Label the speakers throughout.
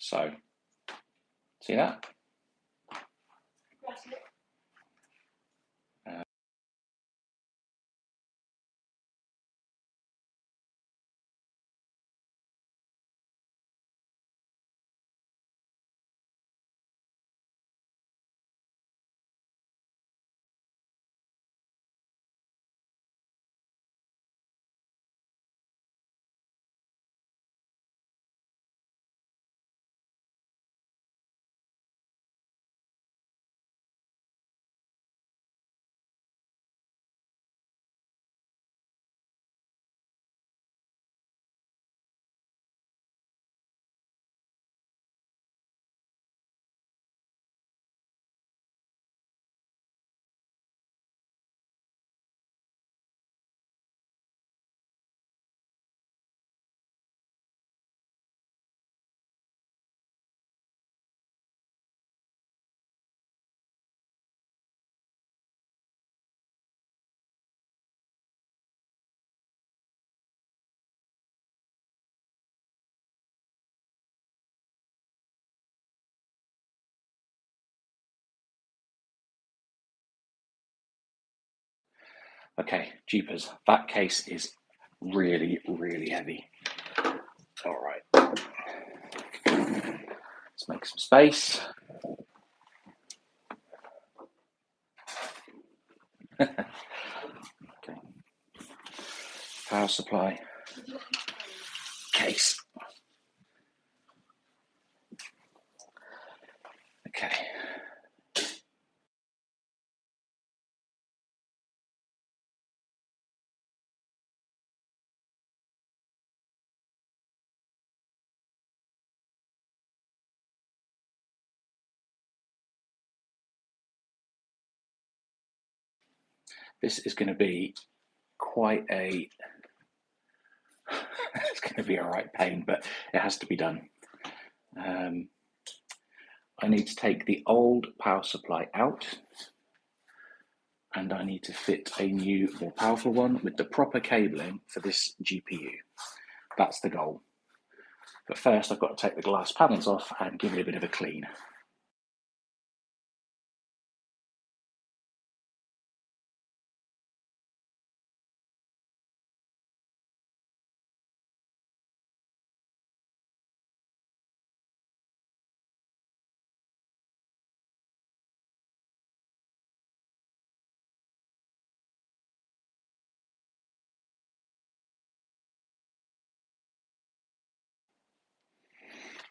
Speaker 1: So, see that? Okay, jeepers, that case is really, really heavy. All right, let's make some space. Okay, power supply case. Okay. This is going to be quite a it's going to be a right pain, but it has to be done. I need to take the old power supply out, and I need to fit a new, more powerful one with the proper cabling for this GPU. That's the goal. But first, I've got to take the glass panels off and give it a bit of a clean.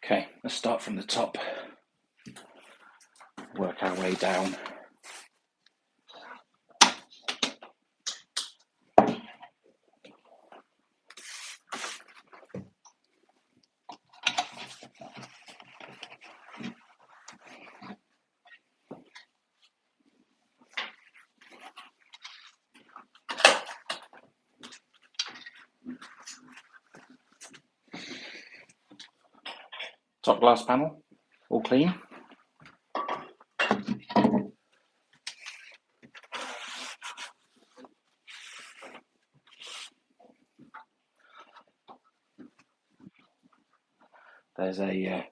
Speaker 1: Okay, let's start from the top, work our way down. Top glass panel, all clean. There's a,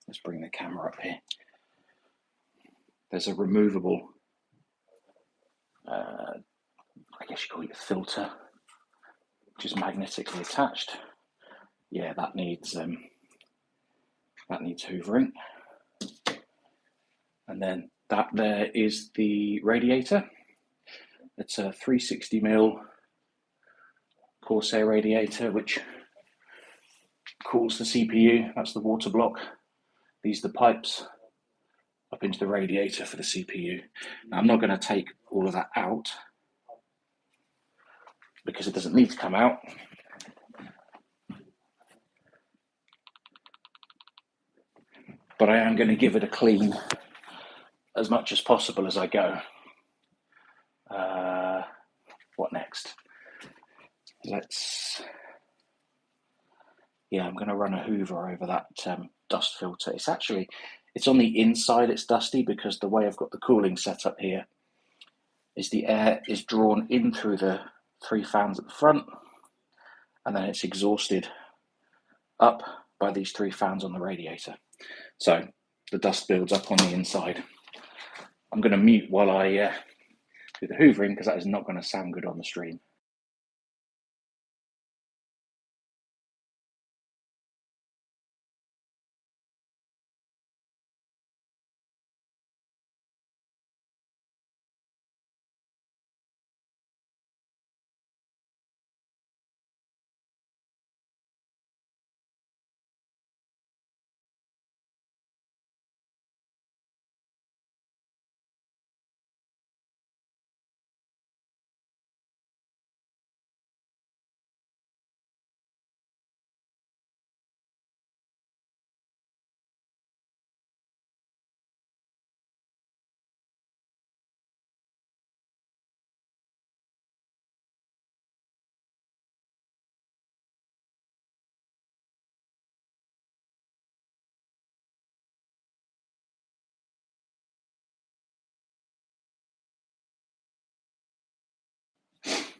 Speaker 1: let's bring the camera up here. There's a removable, I guess you call it a filter, which is magnetically attached. Yeah, that needs hoovering. And then that there is the radiator. It's a 360mm Corsair radiator, which cools the CPU. That's the water block. These are the pipes up into the radiator for the CPU. Now, I'm not going to take all of that out because it doesn't need to come out. But I am going to give it a clean as much as possible as I go. What next? I'm going to run a hoover over that dust filter. It's on the inside, it's dusty because the way I've got the cooling set up here is the air is drawn in through the 3 fans at the front, and then it's exhausted up by these 3 fans on the radiator. So the dust builds up on the inside. I'm going to mute while I do the hoovering, because that is not going to sound good on the stream.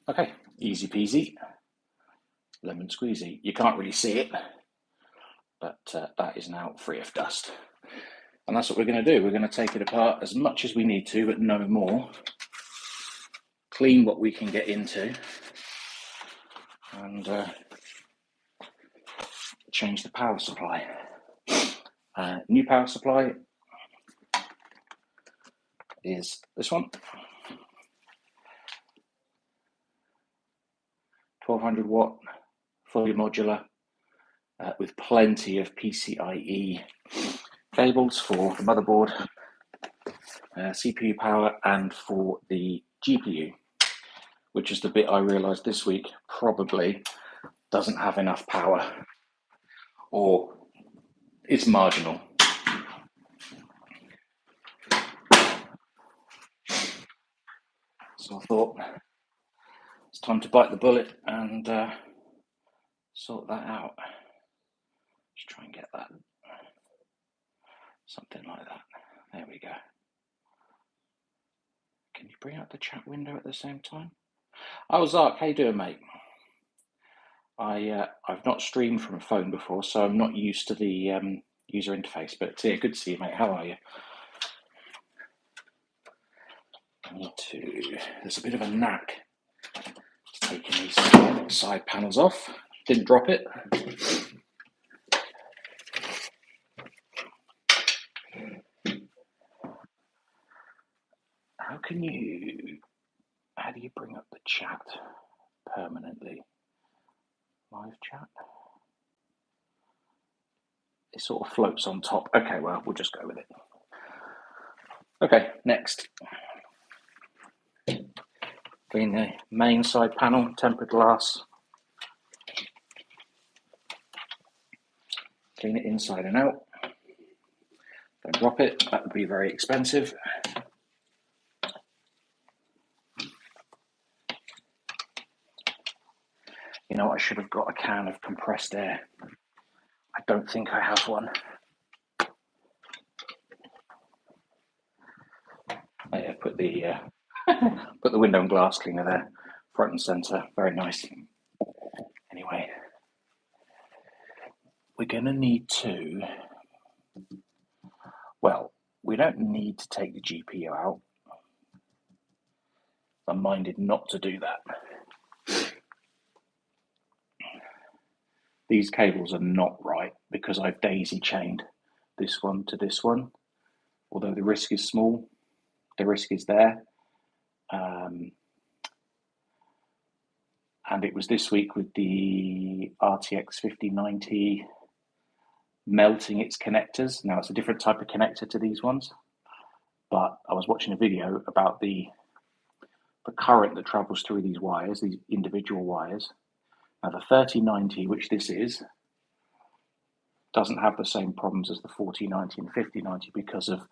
Speaker 1: Okay, easy peasy, lemon squeezy. You can't really see it, but that is now free of dust. And that's what we're going to do. We're going to take it apart as much as we need to, but no more. Clean what we can get into, and change the power supply. New power supply is this one. 1200 watt, fully modular, with plenty of PCIe cables for the motherboard, CPU power, and for the GPU, which is the bit I realised this week probably doesn't have enough power, or it's marginal. So I thought it's time to bite the bullet and sort that out. Let's try and get that. Something like that. There we go. Can you bring up the chat window at the same time? Oh, Zark, how you doing, mate? I've not streamed from a phone before, so I'm not used to the user interface. But yeah, good to see you, mate. How are you? I need to. There's a bit of a knack taking these side panels off. Didn't drop it. How do you bring up the chat permanently? Live chat? It sort of floats on top. Okay, well, we'll just go with it. Okay, next. Clean the main side panel, tempered glass. Clean it inside and out. Don't drop it, that would be very expensive. You know, I should have got a can of compressed air. I don't think I have one. Oh, yeah, put the window and glass cleaner there, front and center. Very nice. Anyway, we're going to need to. Well, we don't need to take the GPU out. I'm minded not to do that. These cables are not right because I've daisy chained this one to this one. Although the risk is small, the risk is there. And it was this week with the RTX 5090 melting its connectors. Now it's a different type of connector to these ones, but I was watching a video about the current that travels through these wires, these individual wires. Now the 3090, which this is, doesn't have the same problems as the 4090 and 5090 because of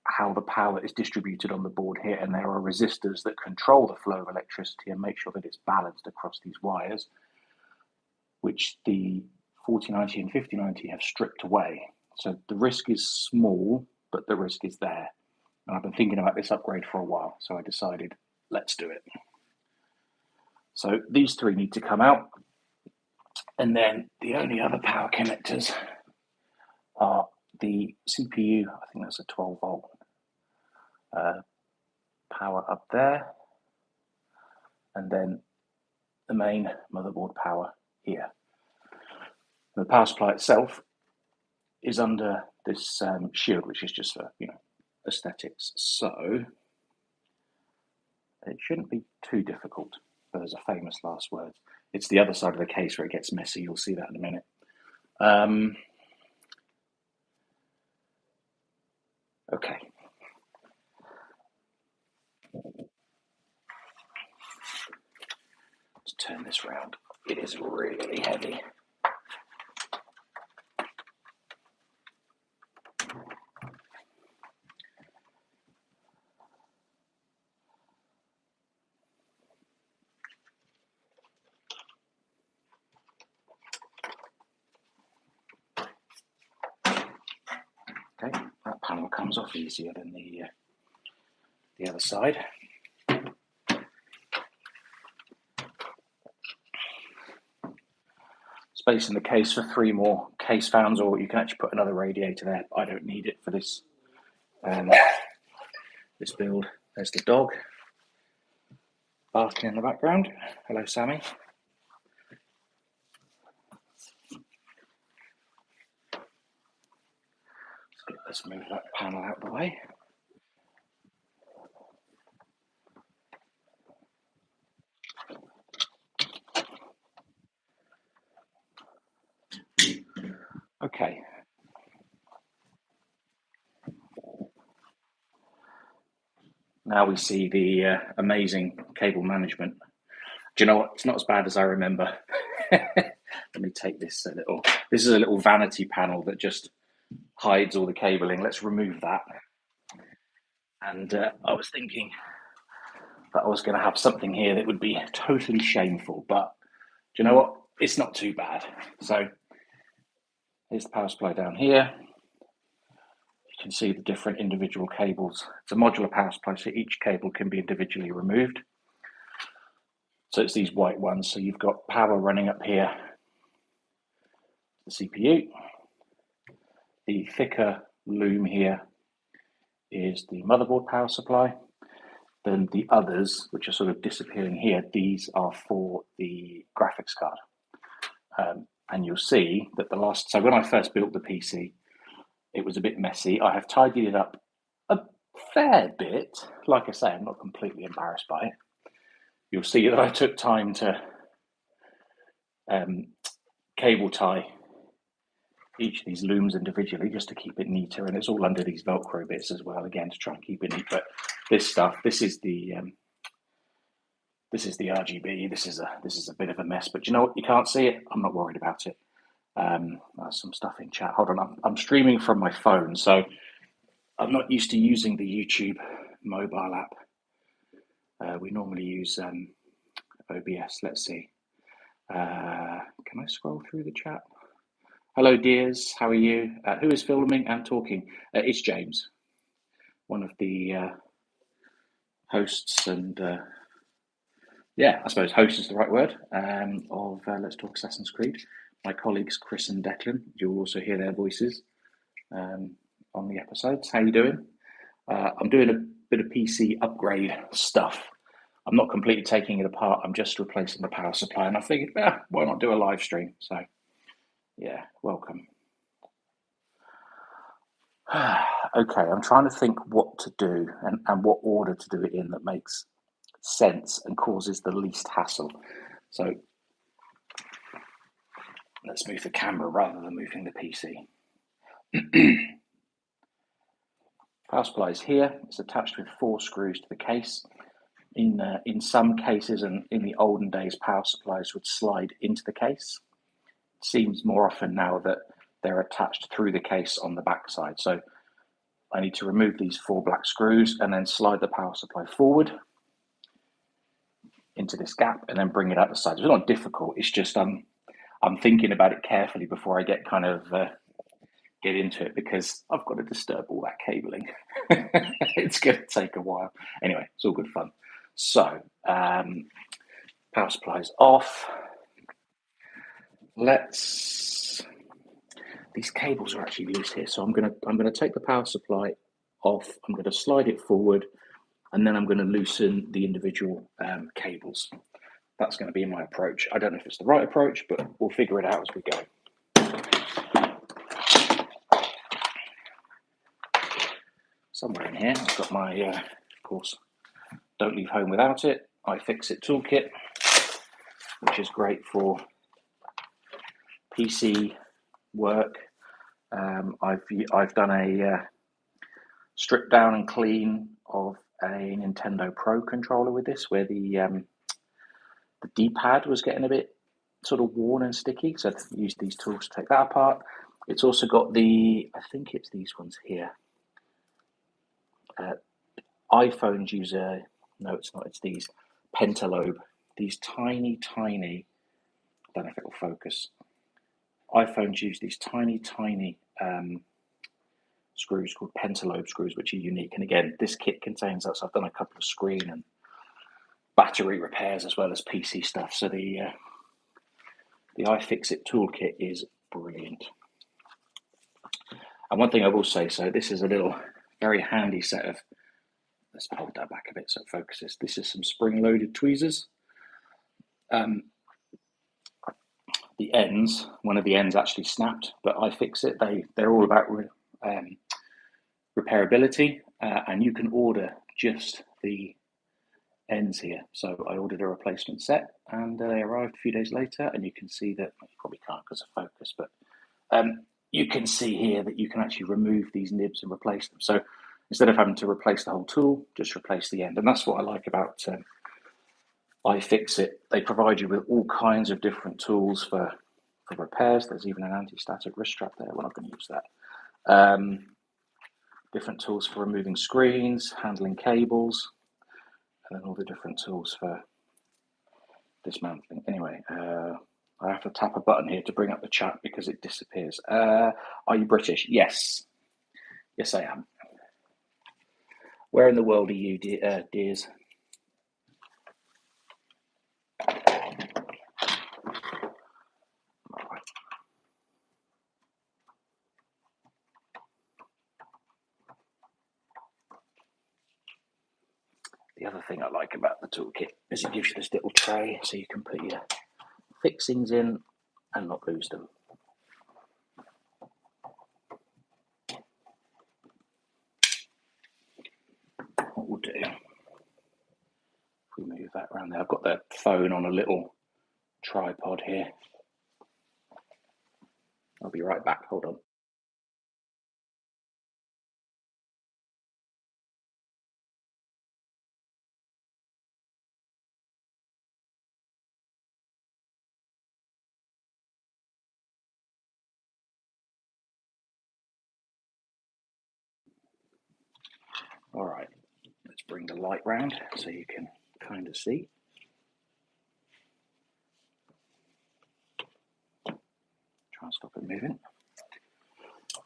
Speaker 1: how the power is distributed on the board here, and there are resistors that control the flow of electricity and make sure that it's balanced across these wires, which the 4090 and 5090 have stripped away. So the risk is small, but the risk is there. And I've been thinking about this upgrade for a while, so I decided, let's do it. So these three need to come out. And then the only other power connectors are the CPU, I think that's a 12-volt power up there, and then the main motherboard power here. The power supply itself is under this shield, which is just for aesthetics. So it shouldn't be too difficult. But there's a famous last word. It's the other side of the case where it gets messy. You'll see that in a minute. Okay. Let's turn this round. It is really heavy. Okay, that panel comes off easier than the other side. Space in the case for 3 more case fans, or you can actually put another radiator there. I don't need it for this this build. There's the dog barking in the background. Hello, Sammy. Let's move that panel out of the way. Okay. Now we see the amazing cable management. Do you know what? It's not as bad as I remember. Let me take this a little. This is a little vanity panel that just hides all the cabling. Let's remove that. And I was thinking that I was going to have something here that would be totally shameful, but do you know what? It's not too bad. So here's the power supply down here. You can see the different individual cables. It's a modular power supply, so each cable can be individually removed. So it's these white ones. So you've got power running up here, the CPU. The thicker loom here is the motherboard power supply. Then the others, which are sort of disappearing here, these are for the graphics card. And you'll see that so when I first built the PC, it was a bit messy. I have tidied it up a fair bit. Like I say, I'm not completely embarrassed by it. You'll see that I took time to cable tie each of these looms individually just to keep it neater, and it's all under these Velcro bits as well, again, to try and keep it neat. But this stuff, this is the RGB. This is a bit of a mess, but you know what? You can't see it. I'm not worried about it. There's some stuff in chat. Hold on, I'm streaming from my phone, so I'm not used to using the YouTube mobile app. We normally use OBS. Let's see. Can I scroll through the chat? Hello, dears. How are you? Who is filming and talking? It's James, one of the hosts, and yeah, I suppose host is the right word, of Let's Talk Assassin's Creed. My colleagues Chris and Declan, you'll also hear their voices on the episodes. How are you doing? I'm doing a bit of PC upgrade stuff. I'm not completely taking it apart. I'm just replacing the power supply, and I figured, why not do a live stream? So, yeah, welcome. Okay, I'm trying to think what to do and what order to do it in that makes sense and causes the least hassle. So let's move the camera rather than moving the PC. Power supply is here. It's attached with 4 screws to the case. In some cases, and in the olden days, power supplies would slide into the case. It seems more often now that they're attached through the case on the back side. So I need to remove these 4 black screws and then slide the power supply forward into this gap and then bring it out the side. It's not difficult. It's just I'm thinking about it carefully before I get get into it, because I've got to disturb all that cabling. It's going to take a while. Anyway, it's all good fun. So power supply is off. these cables are actually loose here, so I'm gonna take the power supply off. I'm gonna slide it forward, and then I'm going to loosen the individual cables. That's going to be my approach. I don't know if it's the right approach, but we'll figure it out as we go. Somewhere in here, I've got my, of course, don't leave home without it, iFixit toolkit, which is great for PC work. I've done a strip down and clean of a Nintendo Pro controller with this, where the D-pad was getting a bit sort of worn and sticky, so I've used these tools to take that apart. It's also got I think it's these ones here. iPhones use no, it's not, it's these Pentalobe, these tiny, I don't know if it will focus. iPhones use these tiny screws called Pentalobe screws, which are unique. And again, this kit contains that, so I've done a couple of screen and battery repairs as well as PC stuff. So the iFixit toolkit is brilliant. And one thing I will say, so this is a little very handy set of, let's hold that back a bit so it focuses. This is some spring-loaded tweezers. The ends, one of the ends actually snapped, but iFixit, they're all about repairability, and you can order just the ends here. So I ordered a replacement set, and they arrived a few days later, and you can see that, well, you probably can't because of focus, but you can see here that you can actually remove these nibs and replace them. So instead of having to replace the whole tool, just replace the end. And that's what I like about iFixit. They provide you with all kinds of different tools for repairs. There's even an anti-static wrist strap there. We're not going to use that. Different tools for removing screens, handling cables, and then all the different tools for dismantling. Anyway, I have to tap a button here to bring up the chat because it disappears. Are you British? Yes. Yes, I am. Where in the world are you, dears? Right. The other thing I like about the toolkit is it gives you this little tray so you can put your fixings in and not lose them. What we'll do, if we move that around there, I've got the phone on a little tripod here. I'll be right back, hold on. All right, let's bring the light round so you can kind of see. Try and stop it moving.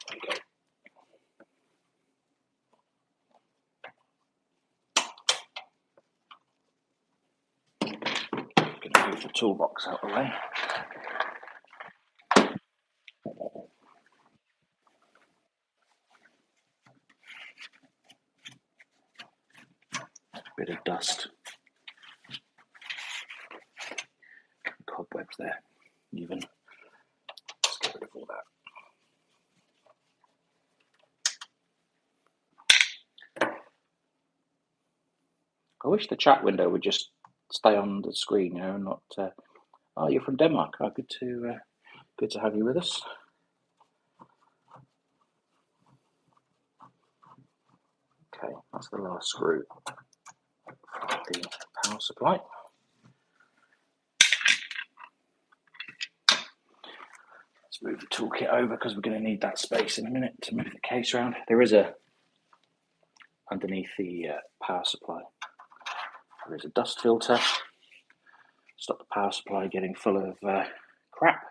Speaker 1: There you go. Going to move the toolbox out of the way. Bit of dust, cobwebs there, even. Let's get rid of all that. I wish the chat window would just stay on the screen, you know, and not. Oh, you're from Denmark. Oh, good to have you with us. Okay, that's the last screw for the power supply. Let's move the toolkit over because we're going to need that space in a minute to move the case around. There is underneath the power supply, there is a dust filter. Stop the power supply getting full of crap.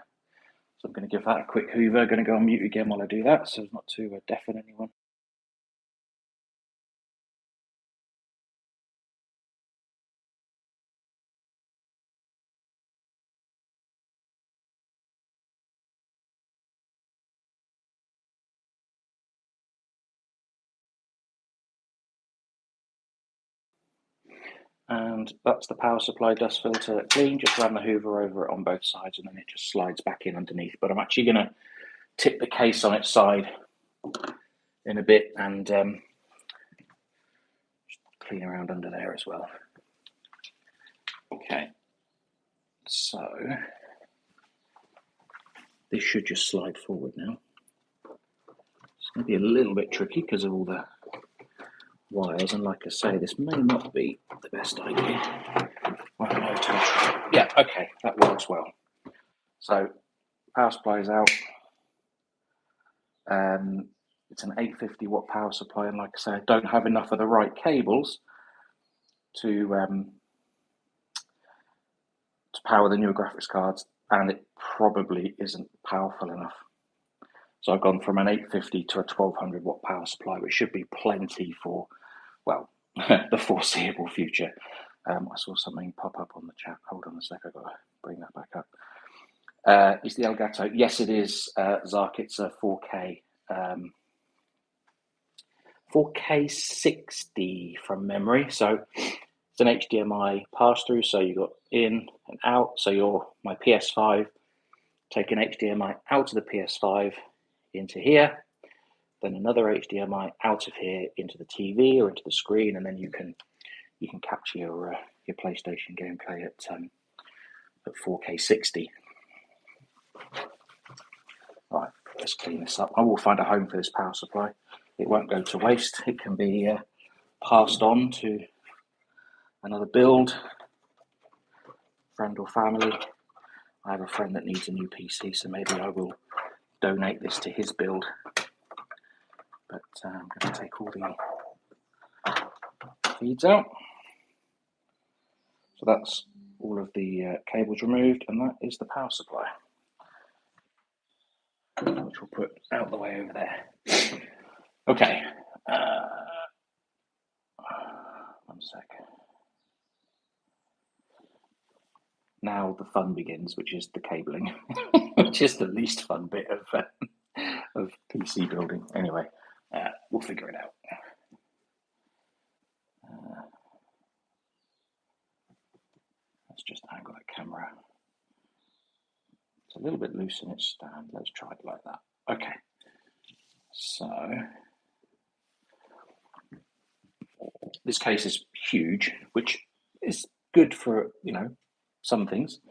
Speaker 1: So I'm going to give that a quick hoover. Going to go on mute again while I do that so as not to deafen anyone. And that's the power supply dust filter clean. Just ran the hoover over it on both sides and then it just slides back in underneath. But I'm actually going to tip the case on its side in a bit and clean around under there as well. Okay, so this should just slide forward now. It's going to be a little bit tricky because of all the wires, and like I say, this may not be the best idea. Yeah, okay, that works well. So power supply is out. It's an 850 watt power supply, and like I say, I don't have enough of the right cables to power the newer graphics cards, and it probably isn't powerful enough. So I've gone from an 850 to a 1200 watt power supply, which should be plenty for, well, the foreseeable future. I saw something pop up on the chat. Hold on a sec, I've got to bring that back up. Is the Elgato? Yes, it is, Zark. It's a 4K. 4K 60 from memory. So it's an HDMI pass-through. So you got in and out. So my PS5, take an HDMI out of the PS5 into here, then another HDMI out of here into the TV or into the screen, and then you can capture your PlayStation gameplay at 4K 60. All right, let's clean this up. I will find a home for this power supply. It won't go to waste. It can be passed on to another build, friend or family. I have a friend that needs a new PC, so maybe I will donate this to his build. But I'm going to take all the feeds out. So that's all of the cables removed, and that is the power supply, which we'll put out the way over there. Okay. One sec. Now the fun begins, which is the cabling, which is the least fun bit of PC building. Anyway, we'll figure it out. Let's just angle the camera. It's a little bit loose in its stand. Let's try it like that. Okay. So this case is huge, which is good for, some things,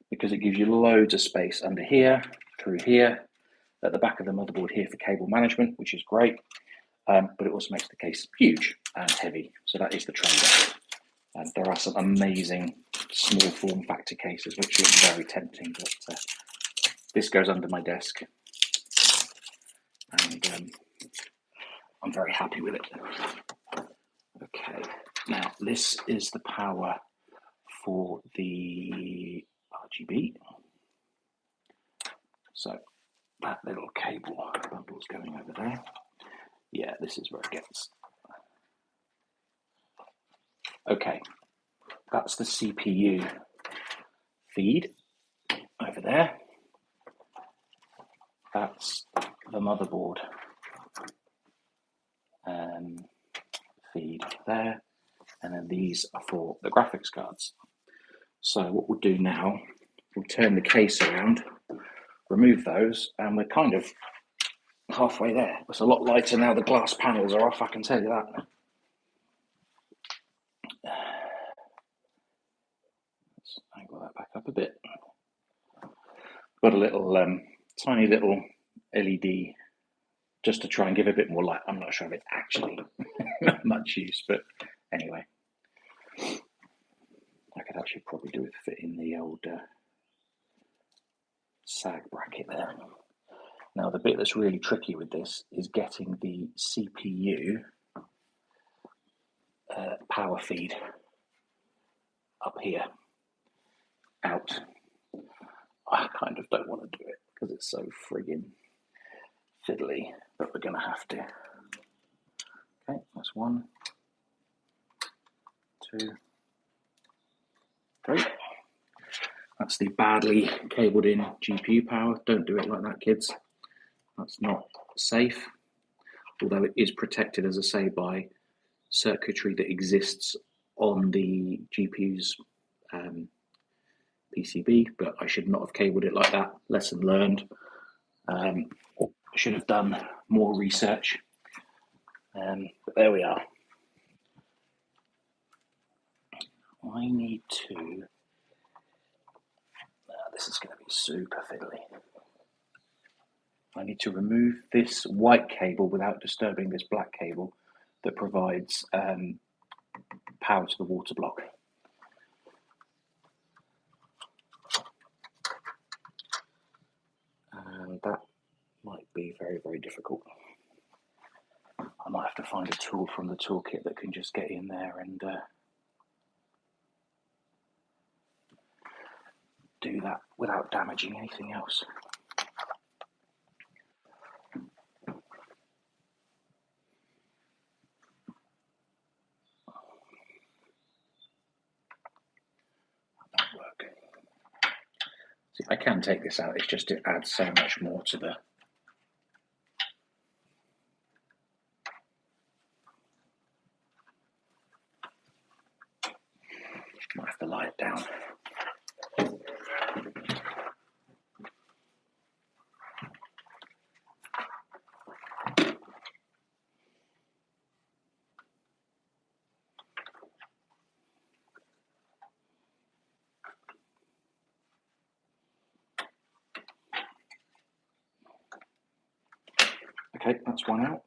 Speaker 1: because it gives you loads of space under here, through here, at the back of the motherboard here for cable management, which is great. But it also makes the case huge and heavy. So that is the trade-off. And there are some amazing small form factor cases, which look very tempting, but this goes under my desk. And I'm very happy with it. Okay, now this is the power for the RGB. So that little cable bundle's going over there. Yeah, this is where it gets. Okay, that's the CPU feed over there. That's the motherboard feed there. And then these are for the graphics cards. So what we'll do now, we'll turn the case around, remove those, and we're kind of halfway there. It's a lot lighter now the glass panels are off, I can tell you that. Let's angle that back up a bit. Got a little tiny little LED just to try and give a bit more light. I'm not sure if it's actually much use, but anyway. I could actually probably do with fit in the old sag bracket there. Now the bit that's really tricky with this is getting the CPU power feed up here out. I kind of don't want to do it because it's so friggin' fiddly, but we're going to have to. Okay, that's 1, 2, 3. That's the badly cabled in GPU power. Don't do it like that, kids. That's not safe, although it is protected, as I say, by circuitry that exists on the GPU's PCB, but I should not have cabled it like that. Lesson learned. I should have done more research. But there we are. I need to... this is going to be super fiddly. I need to remove this white cable without disturbing this black cable that provides power to the water block. And that might be very, very difficult. I might have to find a tool from the toolkit that can just get in there and do that without damaging anything else. That won't work. See, I can take this out, it's just it adds so much more to the... Might have to lie it down. Okay, that's one out.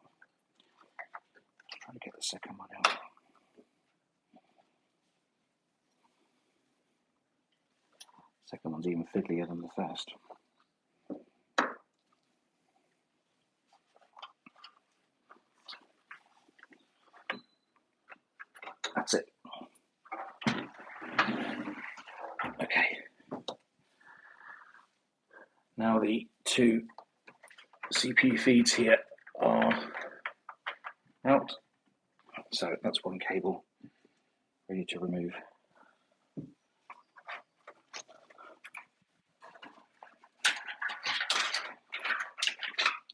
Speaker 1: Trying to get the second one out. Second one's even fiddlier than the first. That's it. Okay. Now the two CPU feeds here are out. So that's one cable ready to remove.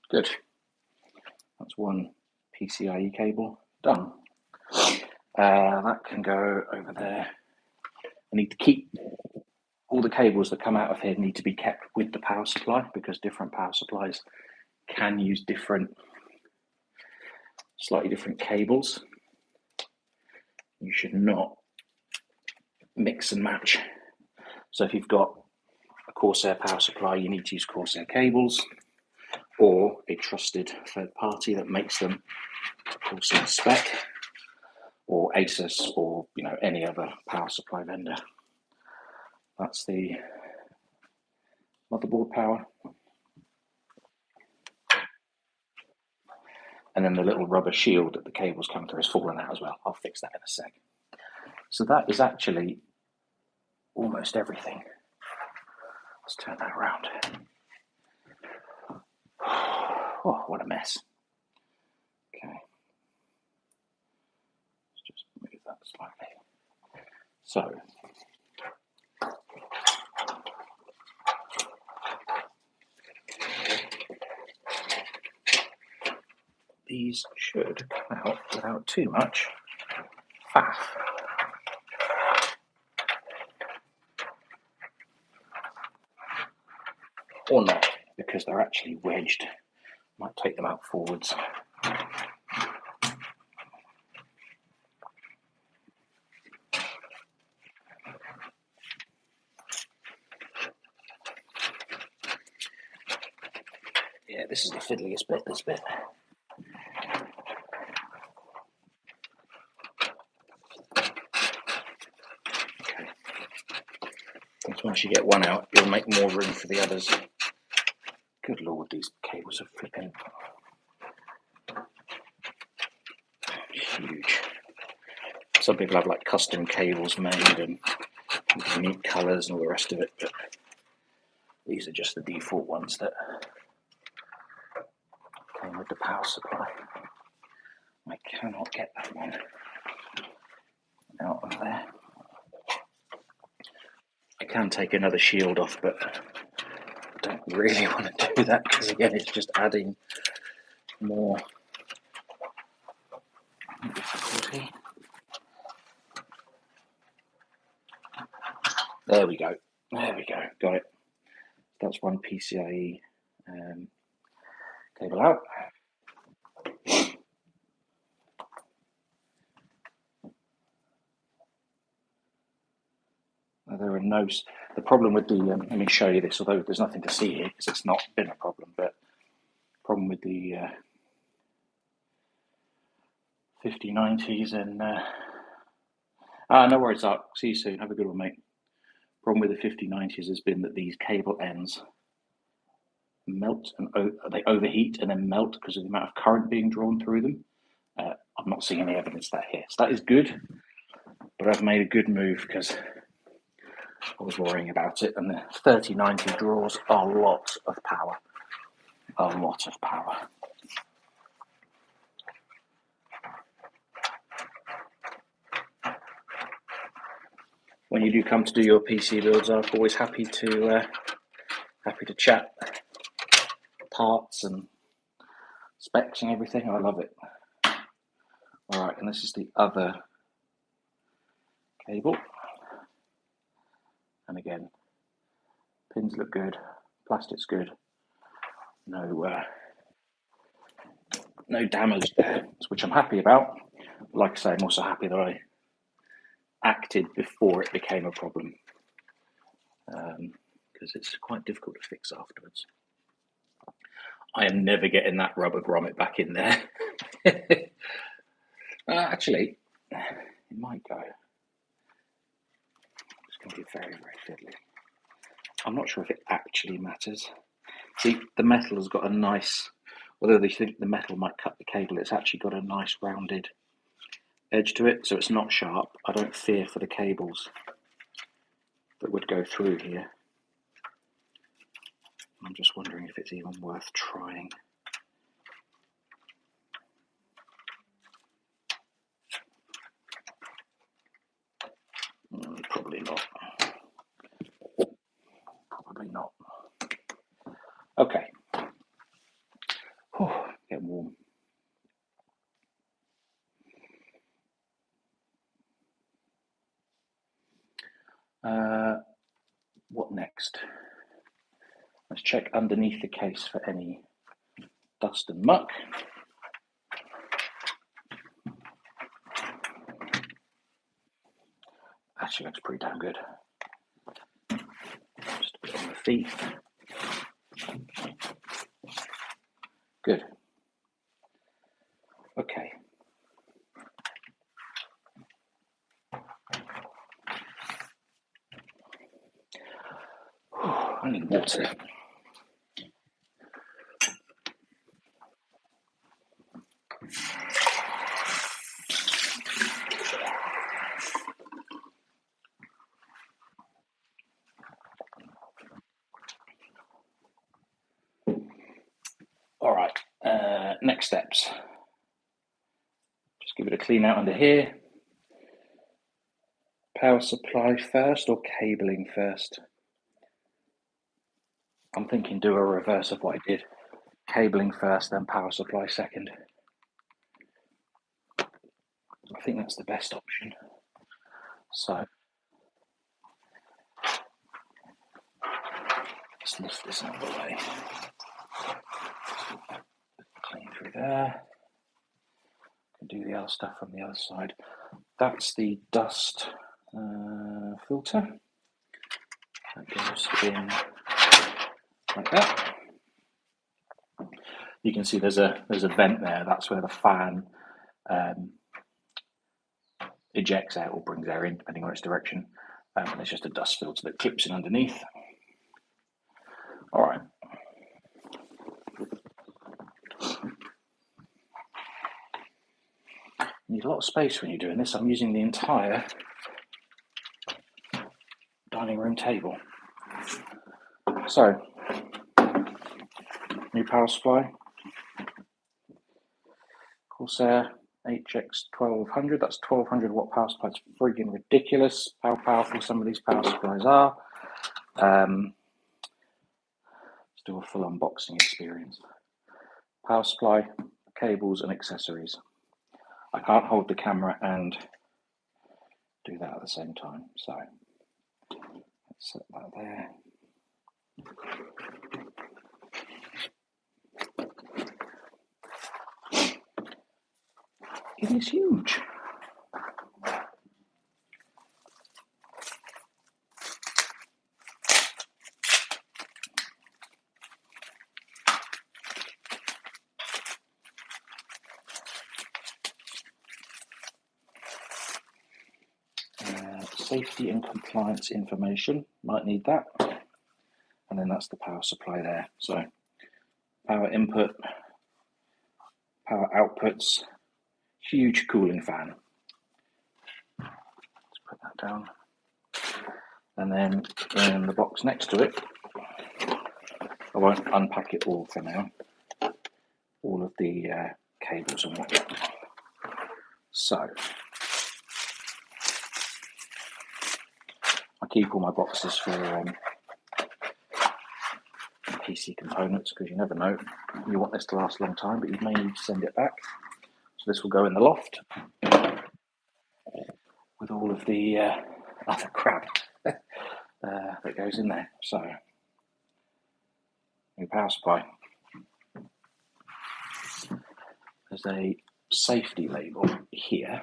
Speaker 1: Good. That's one PCIe cable done. That can go over there. I need to keep all the cables that come out of here need to be kept with the power supply because different power supplies can use slightly different cables. You should not mix and match. So if you've got a Corsair power supply, you need to use Corsair cables or a trusted third party that makes them Corsair spec, or Asus, or any other power supply vendor. That's the motherboard power. And then the little rubber shield that the cables come through has fallen out as well. I'll fix that in a sec. So that is actually almost everything. Let's turn that around. Oh, what a mess. Okay. Let's just move that slightly. So, these should come out without too much faff. Or not, because they're actually wedged. Might take them out forwards. Yeah, this is the fiddliest bit, this bit. Okay. Once you get one out, you'll make more room for the others. Good Lord, these cables are flipping huge. Some people have like custom cables made and unique colours and all the rest of it, but these are just the default ones that came with the power supply. I cannot get that one out of there. I can take another shield off, but I don't really want to do that because again it's just adding more difficulty. There we go. Got it. That's one PCIe cable out. There are no. The problem with the let me show you this. Although there's nothing to see here because it's not been a problem, but problem with the 5090s and no worries, Art. See you soon. Have a good one, mate. Problem with the 5090s has been that these cable ends melt and they overheat and then melt because of the amount of current being drawn through them. I'm not seeing any evidence of that here, so that is good. But I've made a good move because I was worrying about it, and the 3090 draws a lot of power. A lot of power. When you do come to do your PC builds, I'm always happy to chat parts and specs and everything. I love it. All right, and this is the other cable. And again, pins look good, plastic's good. No damage there, which I'm happy about. Like I say, I'm also happy that I acted before it became a problem, because it's quite difficult to fix afterwards. I am never getting that rubber grommet back in there. Actually, it might go. It's going to be very, very fiddly. I'm not sure if it actually matters. See, the metal has got a nice, although they think the metal might cut the cable, it's actually got a nice rounded edge to it, so it's not sharp. I don't fear for the cables that would go through here. I'm just wondering if it's even worth trying. Probably not. Probably not. Okay. Getting warm. What next? Let's check underneath the case for any dust and muck. Actually looks pretty damn good. Just a bit on the feet. Good. Okay. I need water. All right, next steps. Just give it a clean out under here. Power supply first or cabling first? I'm thinking do a reverse of what I did. Cabling first, then power supply second. I think that's the best option. So let's lift this out of the way. Clean through there. Can do the other stuff from the other side. That's the dust filter. That goes in like that. You can see there's a vent there. That's where the fan ejects out or brings air in, depending on its direction. And it's just a dust filter that clips in underneath. All right. You need a lot of space when you're doing this. I'm using the entire dining room table. So, new power supply. Corsair HX1200. That's 1200 watt power supply. It's friggin' ridiculous how powerful some of these power supplies are. Let's do a full unboxing experience. Power supply, cables, and accessories. I can't hold the camera and do that at the same time, so Set that there. It is huge. Safety and compliance information, might need that. And then that's the power supply there. So power input, power outputs, huge cooling fan. Let's put that down. And then in the box next to it, I won't unpack it all for now, all of the cables and whatnot. So I keep all my boxes for PC components, because you never know, you want this to last a long time, but you may need to send it back. So this will go in the loft with all of the other crap that goes in there. So, new power supply. There's a safety label here.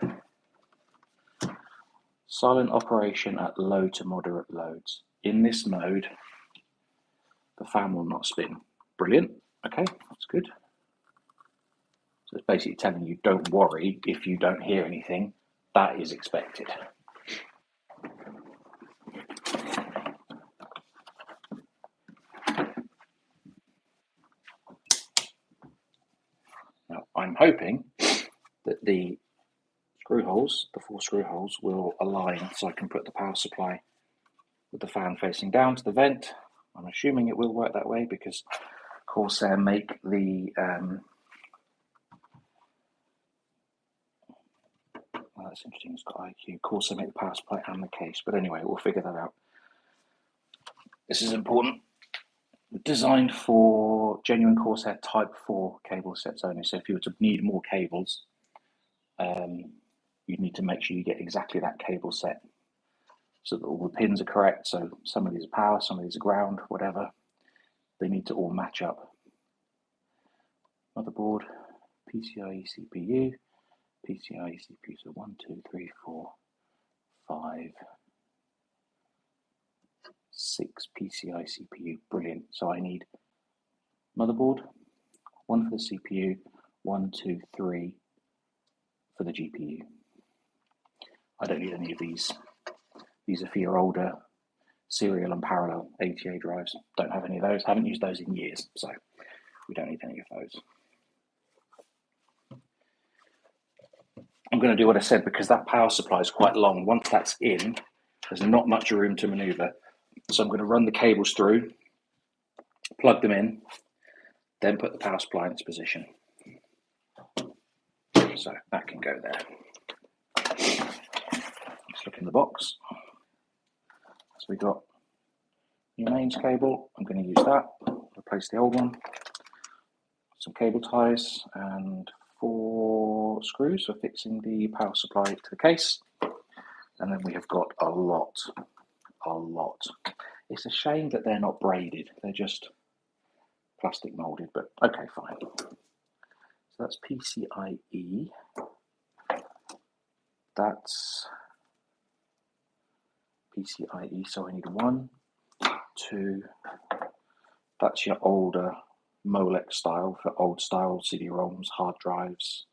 Speaker 1: Silent operation at low to moderate loads. In this mode, the fan will not spin. Brilliant. Okay, that's good. So it's basically telling you, don't worry if you don't hear anything. That is expected. Now, I'm hoping that the screw holes, the 4 screw holes, will align so I can put the power supply with the fan facing down to the vent. I'm assuming it will work that way because Corsair make the well, that's interesting, it's got IQ. Corsair make the power supply and the case, but anyway, we'll figure that out. This is important. Designed for genuine Corsair Type 4 cable sets only, so if you were to need more cables, you'd need to make sure you get exactly that cable set so that all the pins are correct. So some of these are power, some of these are ground, whatever. They need to all match up. Motherboard, PCIe CPU, PCIe CPU, so 1, 2, 3, 4, 5, 6 PCIe CPU, brilliant. So I need motherboard, 1 for the CPU, 1, 2, 3 for the GPU. I don't need any of these. These are for your older serial and parallel ATA drives. Don't have any of those. Haven't used those in years, so we don't need any of those. I'm going to do what I said because that power supply is quite long. Once that's in, there's not much room to maneuver. So I'm going to run the cables through, plug them in, then put the power supply in its position. So that can go there. Let's look in the box. So we got your mains cable. I'm going to use that, replace the old one. Some cable ties and 4 screws for fixing the power supply to the case. And then we have got a lot. It's a shame that they're not braided. They're just plastic molded, but okay, fine. So that's PCIe. That's PCIe, so I need 1, 2. That's your older Molex style for old style CD-ROMs, hard drives.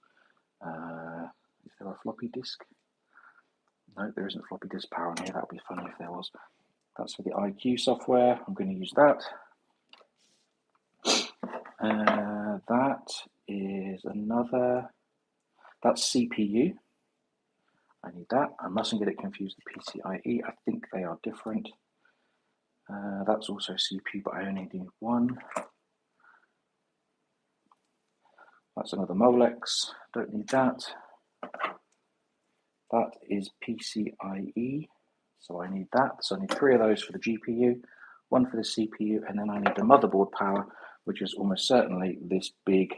Speaker 1: Is there a floppy disk? No, there isn't floppy disk power in here. That would be funny if there was. That's for the IQ software. I'm going to use that. That is another. That's CPU. I need that. I mustn't get it confused with PCIe. I think they are different. That's also CPU, but I only need 1. That's another Molex. Don't need that. That is PCIe, so I need that. So I need 3 of those for the GPU, 1 for the CPU, and then I need the motherboard power, which is almost certainly this big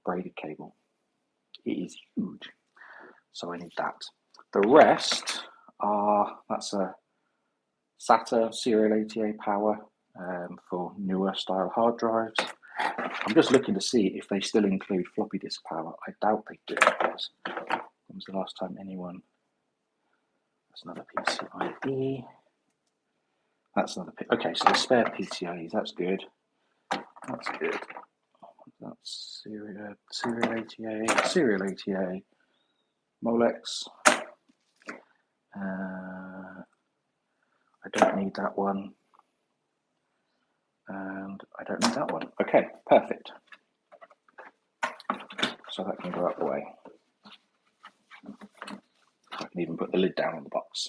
Speaker 1: braided cable. It is huge, so I need that. The rest That's a SATA serial ATA power for newer style hard drives. I'm just looking to see if they still include floppy disk power. I doubt they do. When was the last time anyone? That's another PCIe. That's another. Okay, so the spare PCIe's. That's good. That's good. That's serial ATA, Molex. I don't need that one. And I don't need that one. Okay, perfect. So that can go out the way. I can even put the lid down on the box.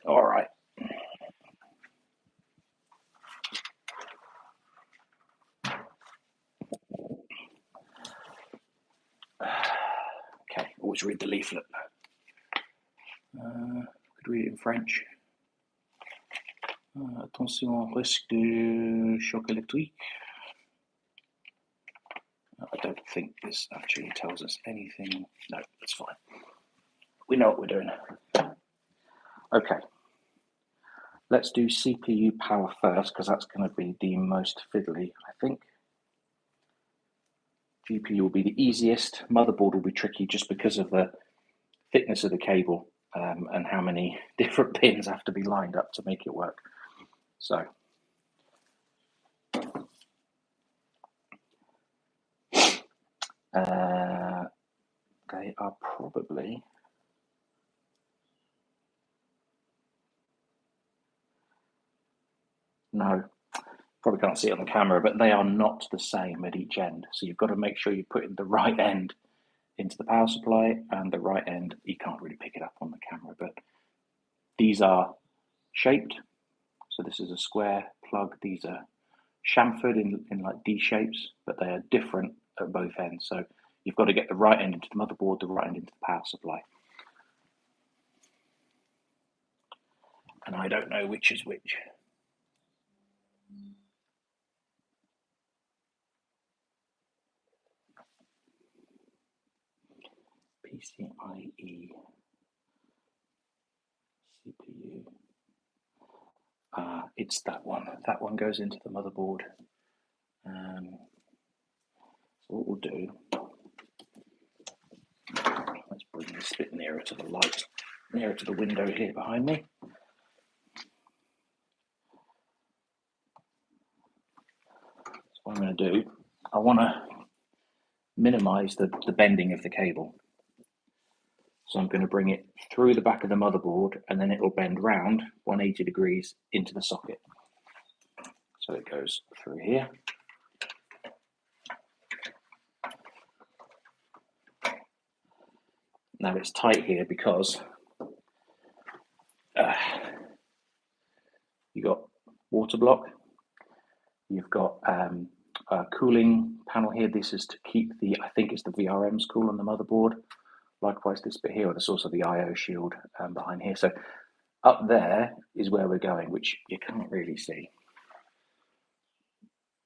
Speaker 1: All right. Okay, always read the leaflet. Could read it in French. Attention, risque de choc électrique. I don't think this actually tells us anything. No, that's fine. We know what we're doing. Okay. Let's do CPU power first, because that's going to be the most fiddly, I think. GPU will be the easiest. Motherboard will be tricky just because of the thickness of the cable and how many different pins have to be lined up to make it work. So they are probably probably can't see it on the camera, but they are not the same at each end. So you've got to make sure you put in the right end into the power supply and the right end. You can't really pick it up on the camera, but these are shaped. So this is a square plug. These are chamfered in like D shapes, but they are different at both ends. So you've got to get the right end into the motherboard, the right end into the power supply. And I don't know which is which. PCIe CPU. It's that one. That one goes into the motherboard. So what we'll do, let's bring this a bit nearer to the light, nearer to the window here behind me. So what I'm going to do, I want to minimize the bending of the cable. So I'm going to bring it through the back of the motherboard, and then it will bend round 180 degrees into the socket. So it goes through here. Now it's tight here because you've got water block, you've got a cooling panel here. This is to keep I think it's the VRMs cool on the motherboard. Likewise, this bit here, there's also the IO shield behind here. So up there is where we're going, which you can't really see.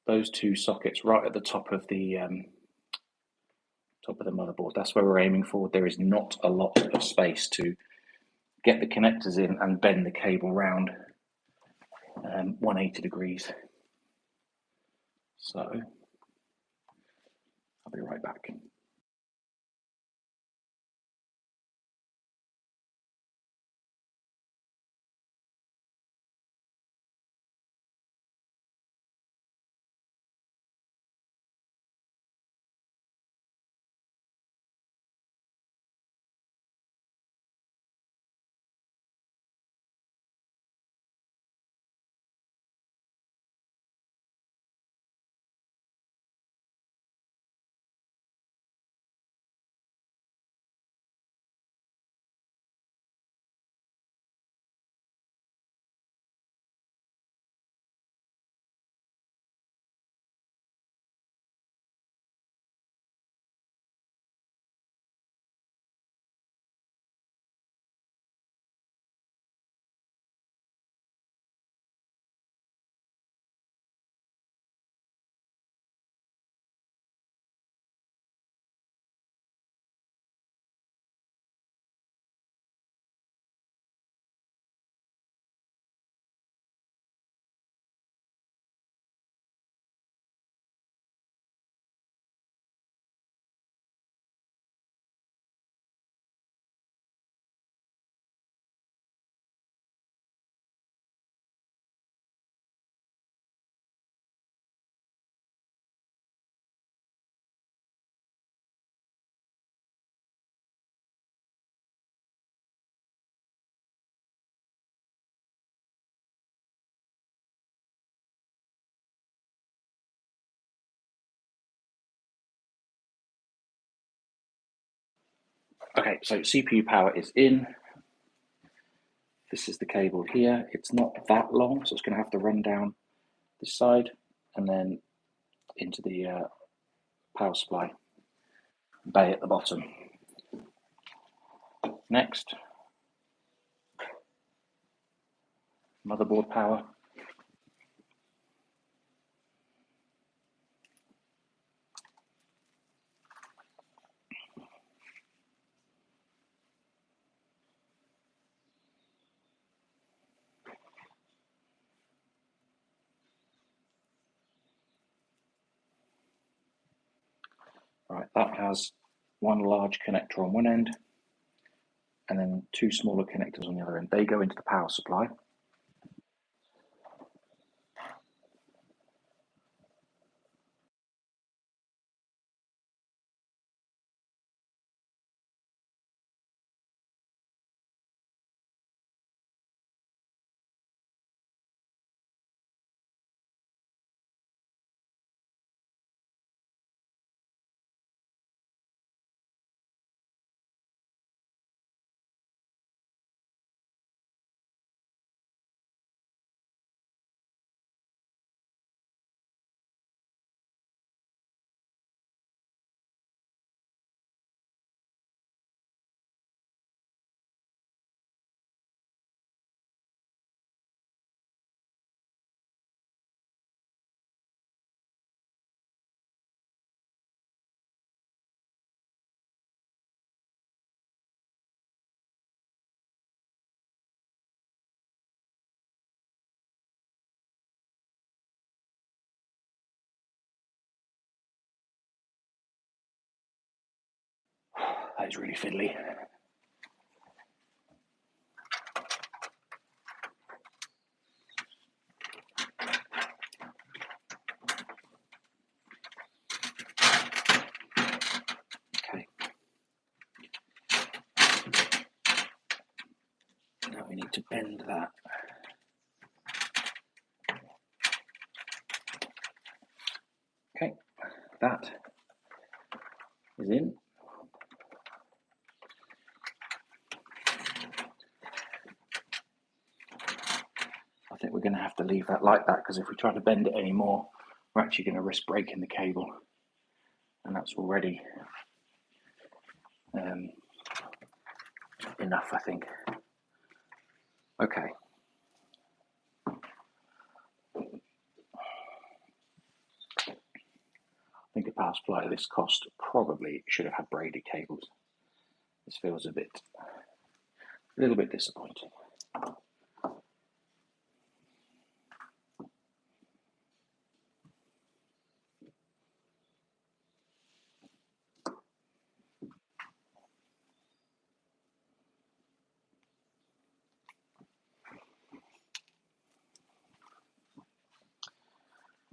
Speaker 1: Those two sockets right at the top of the motherboard, that's where we're aiming for. There is not a lot of space to get the connectors in and bend the cable round 180 degrees. So I'll be right back. Okay, so CPU power is in. This is the cable here. It's not that long, so it's going to have to run down this side and then into the power supply bay at the bottom. Next, motherboard power. Right, that has one large connector on one end and then two smaller connectors on the other end. They go into the power supply. That is really fiddly. Okay. Now we need to bend that. Okay, that is in. I think we're going to have to leave that like that because if we try to bend it anymore, we're actually going to risk breaking the cable, and that's already enough, I think. Okay. I think a power supply of this cost probably should have had braided cables. This feels a little bit disappointing.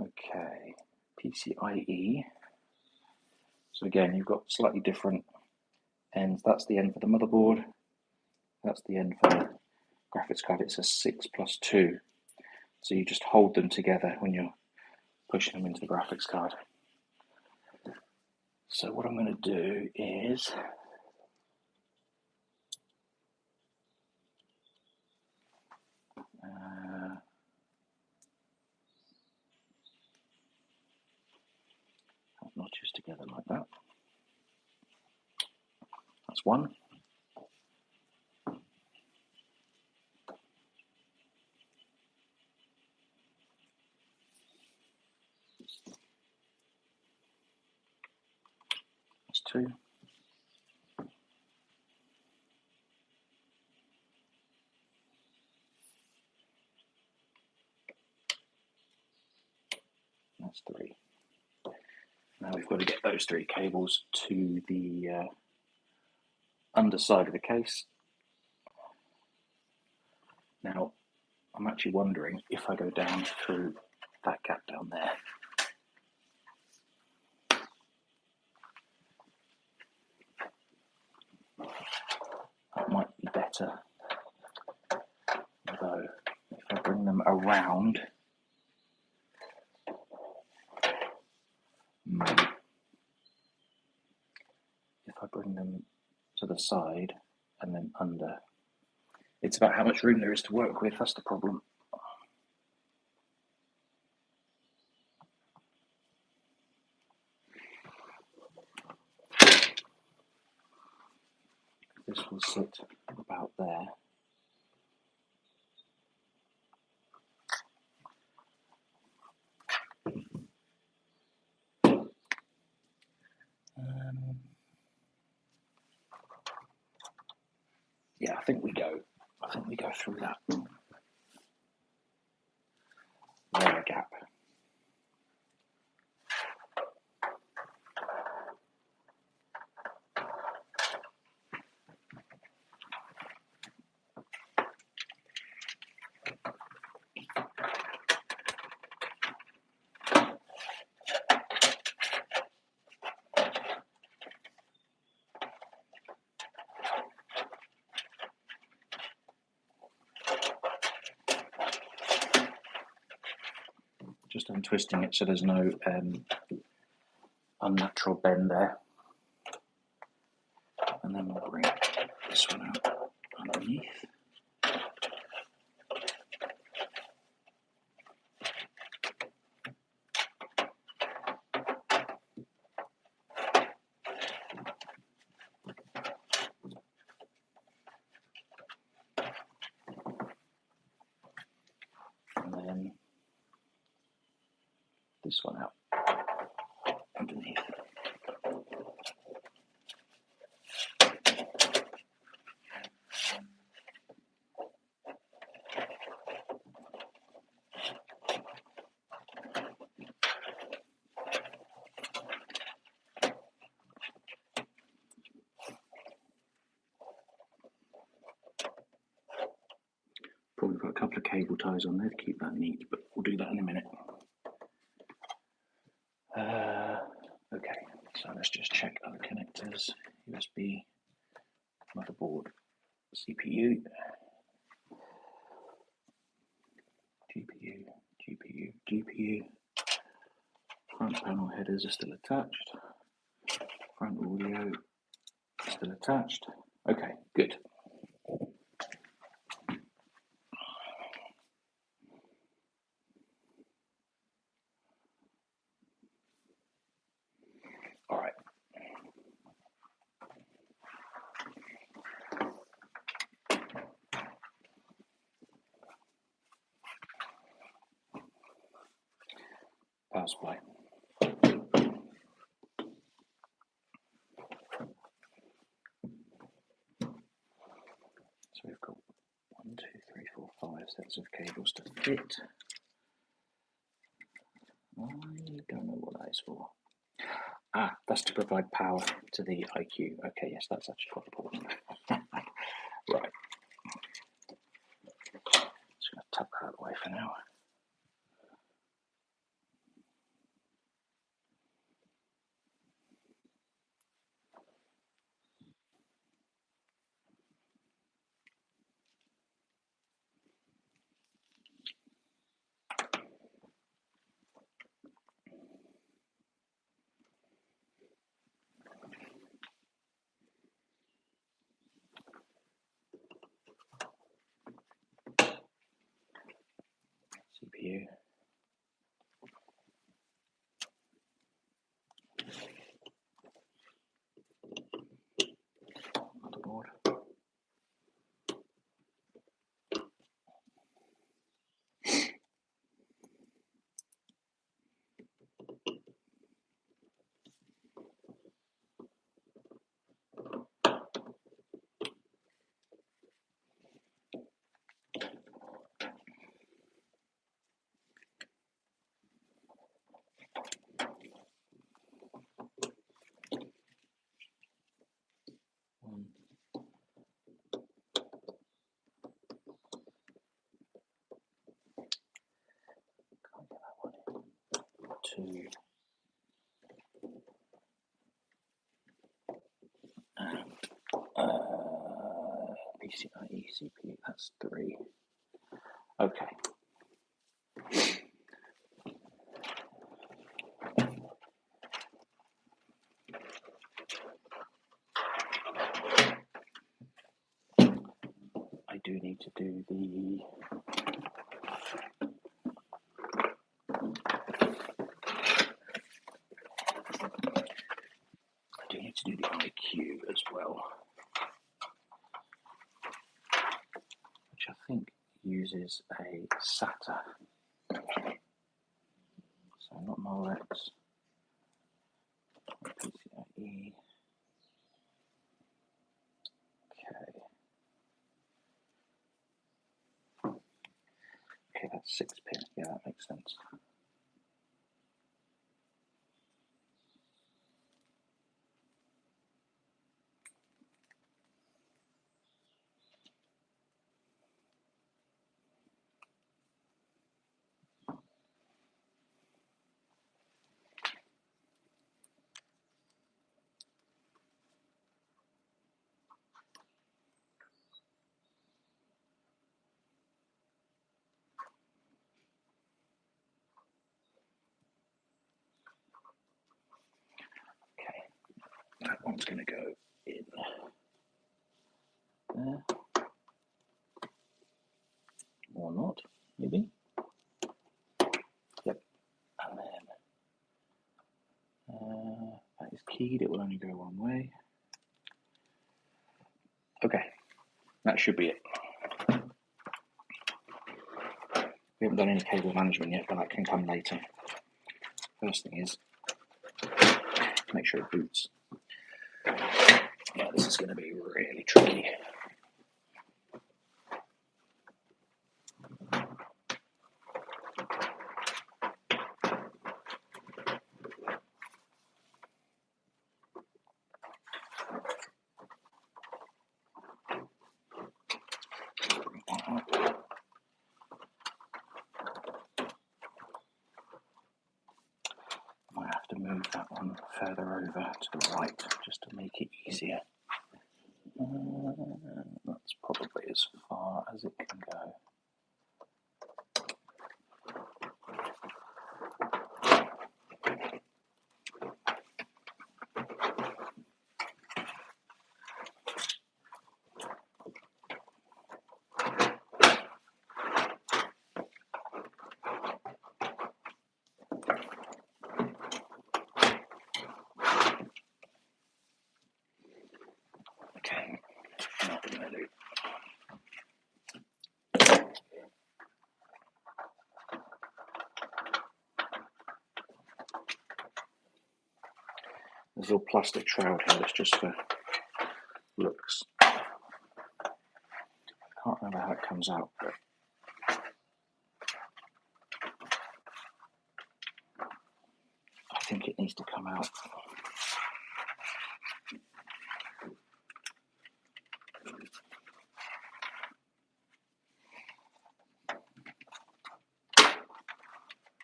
Speaker 1: Okay, PCIe. So again, you've got slightly different ends. That's the end for the motherboard. That's the end for the graphics card. It's a 6+2. So you just hold them together when you're pushing them into the graphics card. So what I'm going to do is notches together like that. That's one. That's two. That's three. Now we've got to get those three cables to the underside of the case. Now, I'm actually wondering if I go down through that gap down there. That might be better. Although, if I bring them around, if I bring them to the side and then under. It's about how much room there is to work with, that's the problem. This will sit about there. Yeah, I think we go through that lower gap. Just untwisting it so there's no unnatural bend there. And then we'll bring this one out underneath. And then this one out underneath. Probably got a couple of cable ties on there to keep that neat, but we'll do that in a minute. Okay, so let's just check other connectors. USB, motherboard, CPU, GPU. Front panel headers are still attached. Front audio still attached. Okay, good. All right. Power supply. So we've got 1, 2, 3, 4, 5 sets of cables to fit. I don't know what that is for. Ah, that's to provide power to the iCUE. Okay, yes, that's actually quite important. Right. Just going to tuck that away for now. CPU. Motherboard. Two. PCIe CPU, that's 3. Okay. well, which I think uses a SATA. So not Molex, PCIe. Okay, that's 6 pin. Yeah, that makes sense. Okay, that one's going to go in there. Or not, maybe. Yep. And then that is keyed, it will only go one way. Okay, that should be it. We haven't done any cable management yet, but that can come later. First thing is, make sure it boots. Yeah, this is going to be really tricky. Might have to move that one further over to the right just to make it easier. That's probably as far as it can go. Okay, not going to do. There's a little plastic shroud here that's just for looks. Can't remember how it comes out, but I think it needs to come out.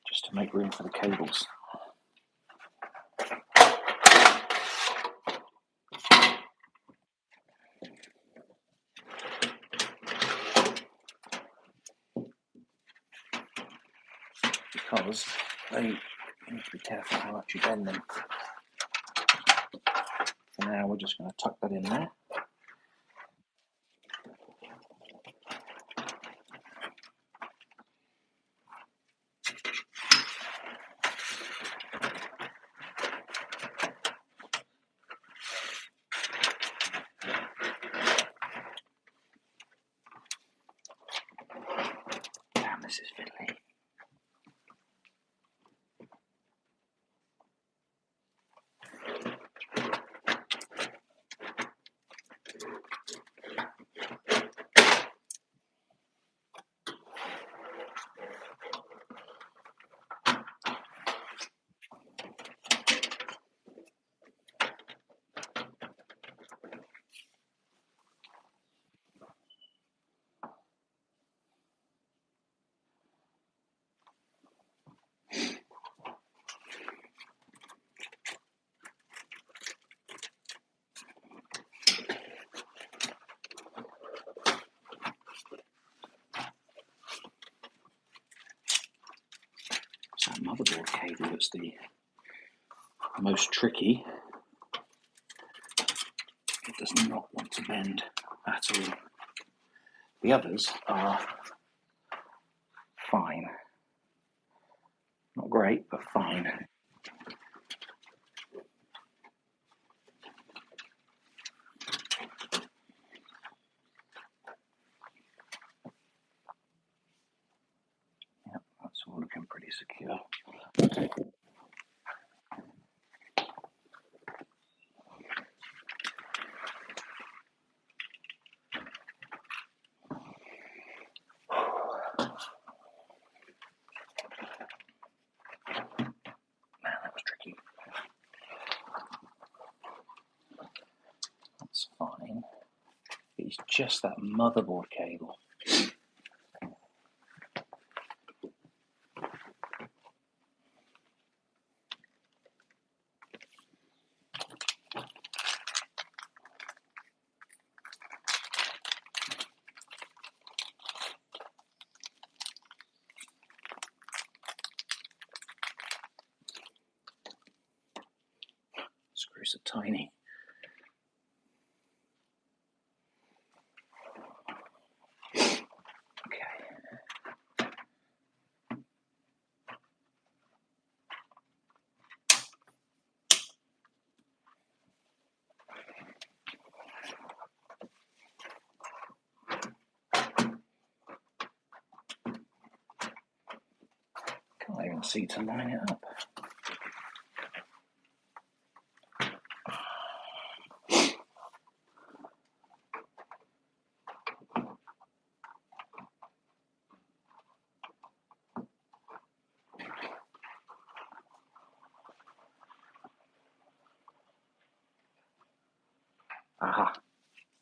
Speaker 1: Just to make room for the cables. Because you need to be careful how much you bend them. For now, we're just going to tuck that in there. Damn, this is fiddly. So motherboard cable that's the most tricky. It does not want to bend at all. The others are fine. Not great, but fine. looking pretty secure. Man, that was tricky. That's fine. It's just that motherboard cable. Screws are tiny. Can't even see to line it up. Aha,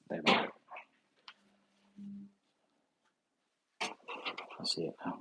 Speaker 1: there we go. I see it now.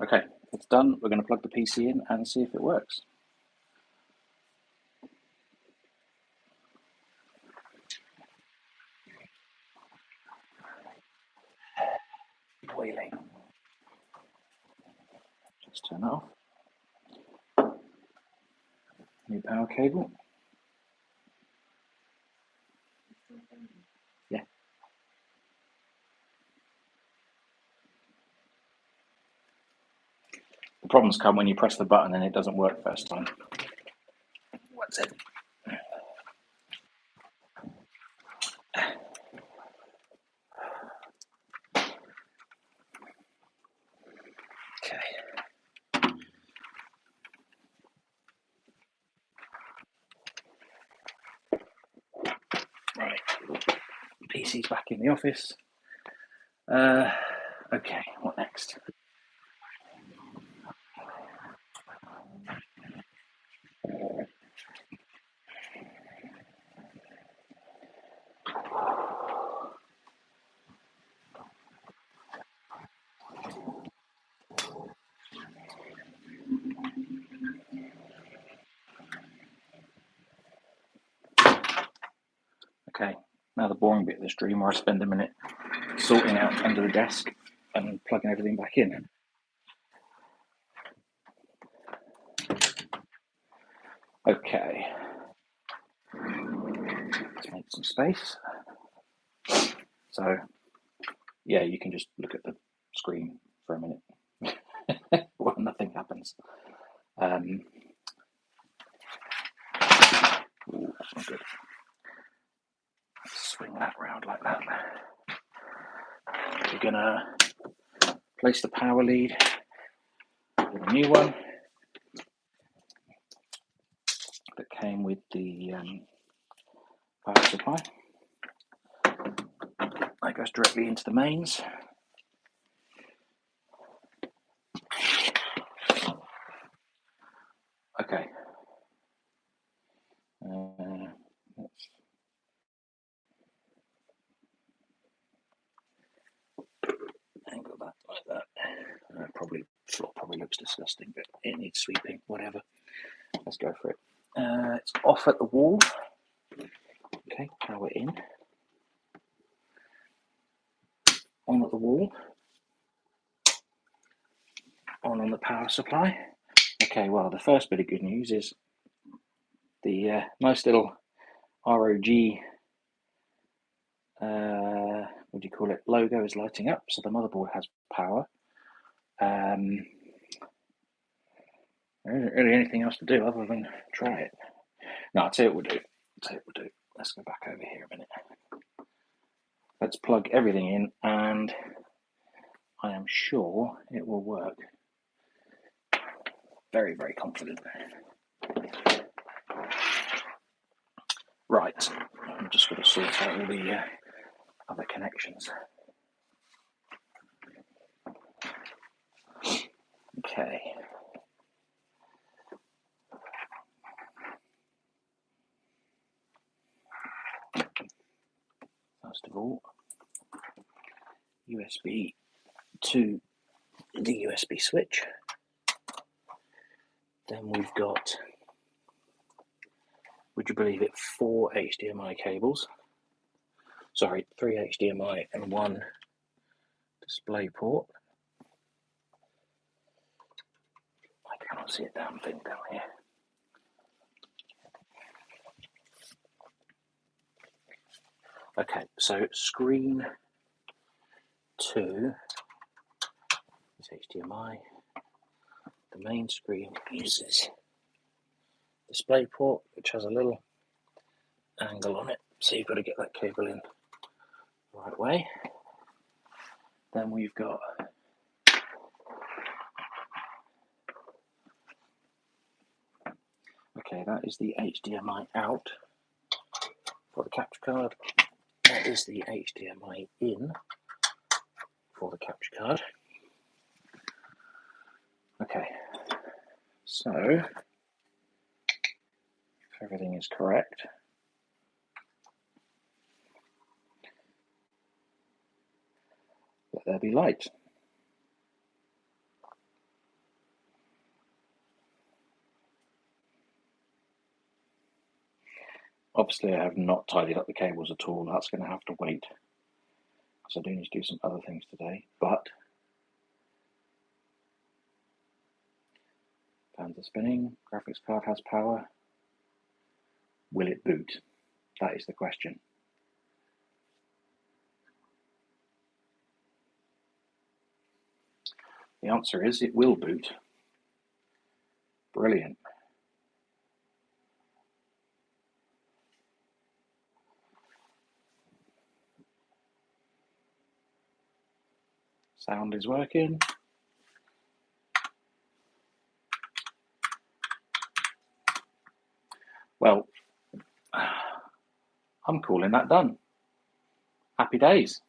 Speaker 1: Okay, it's done. We're going to plug the PC in and see if it works. Boiling. Just turn it off. New power cable. Yeah. The problems come when you press the button and it doesn't work first time. What's it? Okay. Right. PC's back in the office. Okay, what next? Now the boring bit of the stream where I spend a minute sorting out under the desk and plugging everything back in. Okay, let's make some space. So, yeah, you can just look at the screen for a minute while nothing happens. Ooh, that's not good. Let's swing that round like that. We're gonna place the power lead with a new one that came with the power supply. That goes directly into the mains. Okay. Let's angle that like that. Floor probably looks disgusting, but it needs sweeping. Whatever. Let's go for it. It's off at the wall. Okay, power in. On at the wall. On the power supply. Okay, well, the first bit of good news is the nice little ROG, what do you call it, logo is lighting up, so the motherboard has power. There isn't really anything else to do other than try it. No, I'll tell you what we'll do. Let's go back over here a minute. Let's plug everything in, and I am sure it will work. Very, very confident. Right, I'm just going to sort out all the other connections. Okay. First of all, USB to the USB switch. Then we've got, would you believe it, 4 HDMI cables. Sorry, 3 HDMI and 1 display port. I cannot see a damn thing down here. Okay, so screen 2 is HDMI. The main screen uses display port, which has a little angle on it, so you've got to get that cable in the right way. Then we've got okay, that is the HDMI out for the capture card. That is the HDMI in for the capture card. Okay, so if everything is correct, let there be light. Obviously, I have not tidied up the cables at all. That's going to have to wait, because I do need to do some other things today. But fans are spinning, graphics card has power. Will it boot? That is the question. The answer is it will boot. Brilliant. Sound is working. Well, I'm calling that done. Happy days.